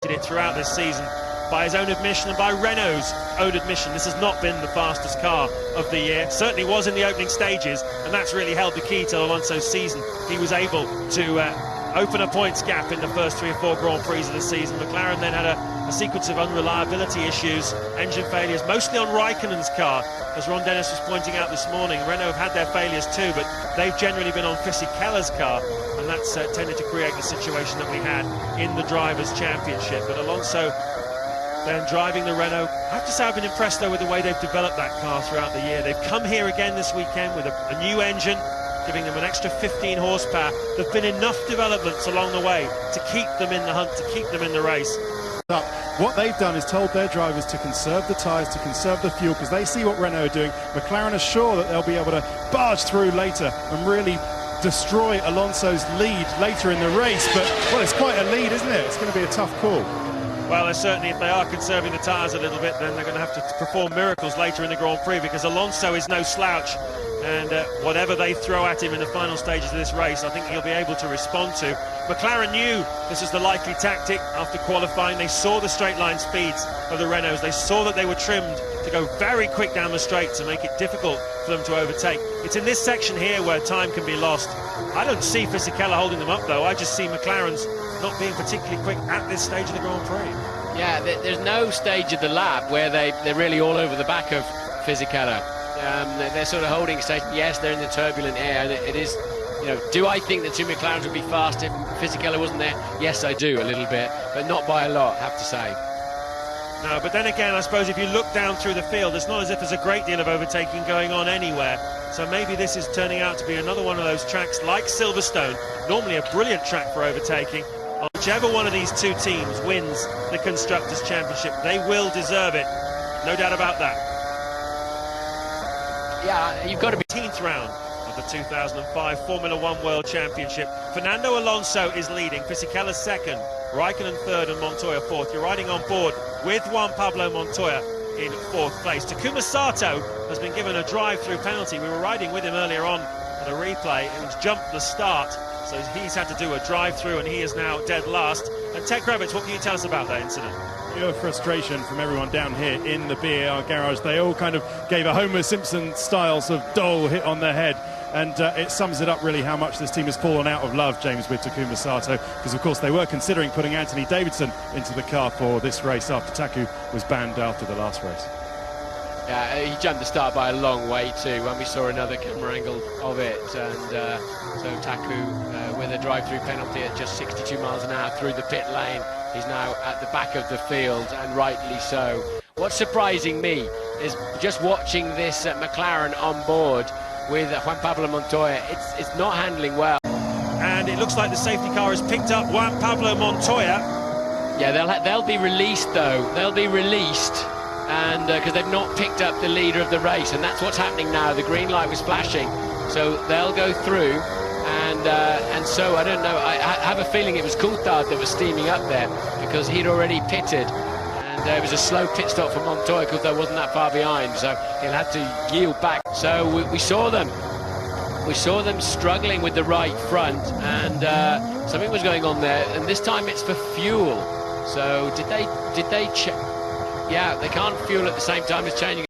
it throughout this season. By his own admission and by Renault's own admission, this has not been the fastest car of the year. Certainly was in the opening stages, and that's really held the key to Alonso's season. He was able to open a points gap in the first 3 or 4 Grand Prix of the season. McLaren then had a sequence of unreliability issues, engine failures, mostly on Raikkonen's car. As Ron Dennis was pointing out this morning, Renault have had their failures too, but they've generally been on Fisichella's car, and that's tended to create the situation that we had in the Drivers' Championship. But Alonso then driving the Renault. I have to say I've been impressed though with the way they've developed that car throughout the year. They've come here again this weekend with a new engine, giving them an extra 15 horsepower. There have been enough developments along the way to keep them in the hunt, to keep them in the race. What they've done is told their drivers to conserve the tyres, to conserve the fuel, because they see what Renault are doing. McLaren are sure that they'll be able to barge through later and really destroy Alonso's lead later in the race. But, well, it's quite a lead, isn't it? It's going to be a tough call. Well, certainly if they are conserving the tyres a little bit, then they're going to have to perform miracles later in the Grand Prix, because Alonso is no slouch, and whatever they throw at him in the final stages of this race, I think he'll be able to respond to. McLaren knew this was the likely tactic after qualifying. They saw the straight line speeds of the Renaults. They saw that they were trimmed to go very quick down the straight to make it difficult for them to overtake. It's in this section here where time can be lost. I don't see Fisichella holding them up though. I just see McLaren's not being particularly quick at this stage of the Grand Prix. Yeah, there's no stage of the lap where they're really all over the back of Fisichella. They're sort of holding station. Yes, they're in the turbulent air, and it is, you know, do I think the two McLarens would be fast if Fisichella wasn't there? Yes, I do, a little bit, but not by a lot, I have to say. No, but then again, I suppose if you look down through the field, it's not as if there's a great deal of overtaking going on anywhere. So maybe this is turning out to be another one of those tracks like Silverstone, normally a brilliant track for overtaking. Whichever one of these two teams wins the Constructors' Championship, they will deserve it. No doubt about that. Yeah, you've got to be 18th round of the 2005 Formula One World Championship. Fernando Alonso is leading, Fisichella second, Raikkonen third and Montoya fourth. You're riding on board with Juan Pablo Montoya in fourth place. Takuma Sato has been given a drive-through penalty. We were riding with him earlier on at a replay. It was jumped the start, so he's had to do a drive-through and he is now dead last. And Ted Kravitz, what can you tell us about that incident? Pure frustration from everyone down here in the BAR garage. They all kind of gave a Homer Simpson style sort of dole hit on their head, and it sums it up really how much this team has fallen out of love, James, with Takuma Sato, because of course they were considering putting Anthony Davidson into the car for this race after Taku was banned after the last race. Yeah, he jumped the start by a long way too when we saw another camera angle of it, and so Taku with a drive-through penalty at just 62 miles an hour through the pit lane. He's now at the back of the field, and rightly so. What's surprising me is just watching this McLaren on board with Juan Pablo Montoya. It's not handling well. And it looks like the safety car has picked up Juan Pablo Montoya. Yeah, they'll be released though. They'll be released, and because they've not picked up the leader of the race, and that's what's happening now. The green light was flashing, so they'll go through. And so I don't know. I have a feeling it was Coulthard that was steaming up there because he'd already pitted, and it was a slow pit stop for Montoya. Coulthard wasn't that far behind, so he'll have to yield back. So we saw them. We saw them struggling with the right front, and something was going on there. And this time it's for fuel. So did they check? Yeah, they can't fuel at the same time as changing.